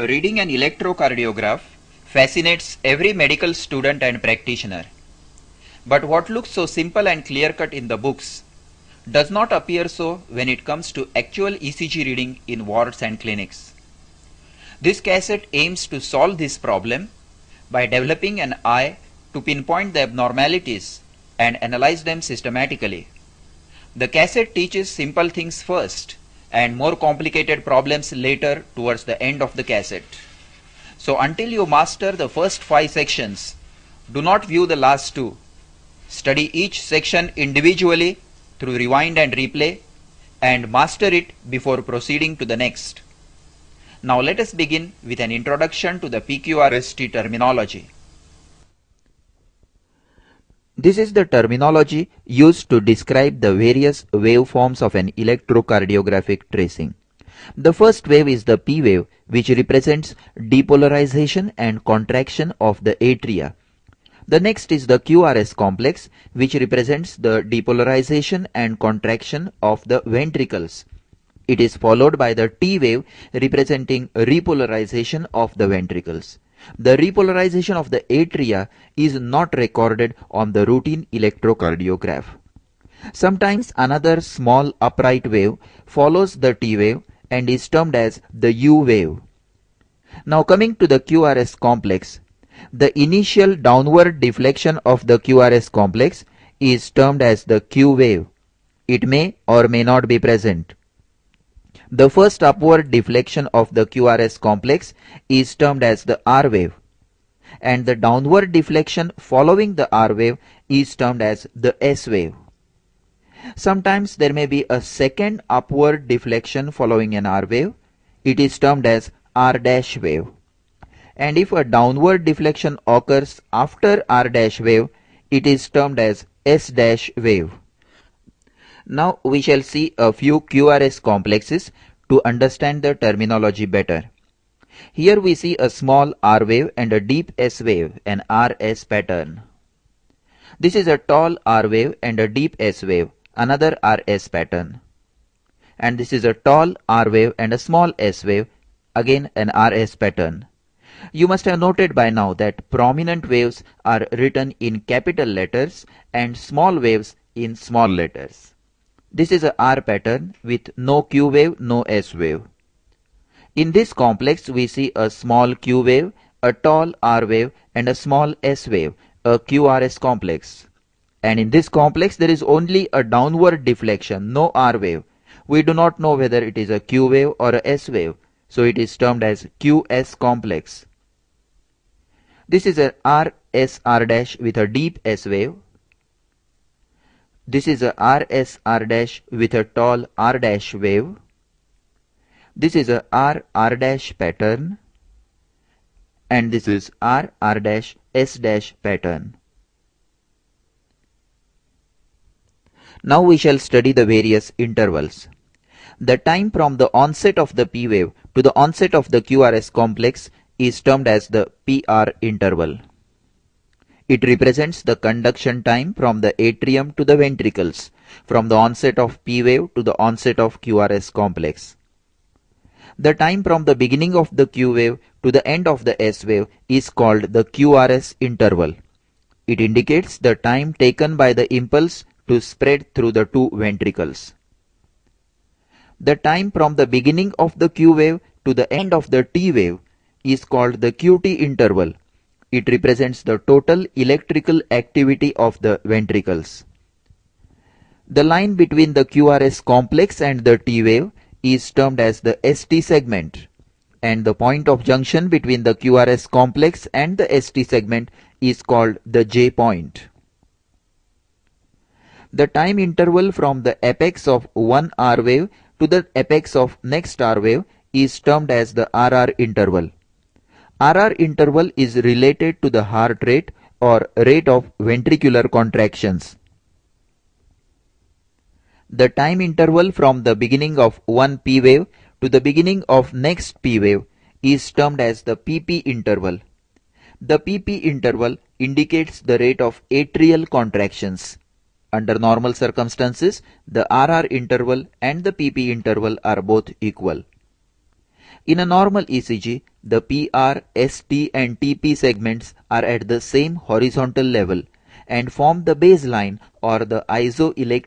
Reading an electrocardiograph fascinates every medical student and practitioner. But what looks so simple and clear-cut in the books does not appear so when it comes to actual ECG reading in wards and clinics. This cassette aims to solve this problem by developing an eye to pinpoint the abnormalities and analyze them systematically. The cassette teaches simple things first and more complicated problems later towards the end of the cassette. So until you master the first 5 sections, do not view the last 2. Study each section individually through rewind and replay and master it before proceeding to the next. Now let us begin with an introduction to the PQRST terminology. This is the terminology used to describe the various waveforms of an electrocardiographic tracing. The first wave is the P wave, which represents depolarization and contraction of the atria. The next is the QRS complex, which represents the depolarization and contraction of the ventricles. It is followed by the T wave, representing repolarization of the ventricles. The repolarization of the atria is not recorded on the routine electrocardiograph. Sometimes another small upright wave follows the T wave and is termed as the U wave. Now coming to the QRS complex, the initial downward deflection of the QRS complex is termed as the Q wave. It may or may not be present. The first upward deflection of the QRS complex is termed as the R wave, and the downward deflection following the R wave is termed as the S wave. Sometimes there may be a second upward deflection following an R wave. It is termed as R dash wave. And if a downward deflection occurs after R dash wave, it is termed as S dash wave. Now we shall see a few QRS complexes to understand the terminology better. Here we see a small R wave and a deep S wave, an RS pattern. This is a tall R wave and a deep S wave, another RS pattern. And this is a tall R wave and a small S wave, again an RS pattern. You must have noted by now that prominent waves are written in capital letters and small waves in small letters. This is a R pattern with no Q wave, no S wave. In this complex we see a small Q wave, a tall R wave and a small S wave, a QRS complex. And in this complex there is only a downward deflection, no R wave. We do not know whether it is a Q wave or a S wave, so it is termed as QS complex. This is a RSR dash with a deep S wave. This is a RSR dash with a tall R dash wave. This is a RR dash pattern. And this is RR dash S dash pattern. Now we shall study the various intervals. The time from the onset of the P wave to the onset of the QRS complex is termed as the PR interval. It represents the conduction time from the atrium to the ventricles, from the onset of P wave to the onset of QRS complex. The time from the beginning of the Q wave to the end of the S wave is called the QRS interval. It indicates the time taken by the impulse to spread through the two ventricles. The time from the beginning of the Q wave to the end of the T wave is called the QT interval. It represents the total electrical activity of the ventricles. The line between the QRS complex and the T wave is termed as the ST segment, and the point of junction between the QRS complex and the ST segment is called the J point. The time interval from the apex of one R wave to the apex of next R wave is termed as the RR interval. RR interval is related to the heart rate or rate of ventricular contractions. The time interval from the beginning of one P wave to the beginning of next P wave is termed as the PP interval. The PP interval indicates the rate of atrial contractions. Under normal circumstances, the RR interval and the PP interval are both equal. In a normal ECG, the PR, ST and TP segments are at the same horizontal level and form the baseline or the isoelectric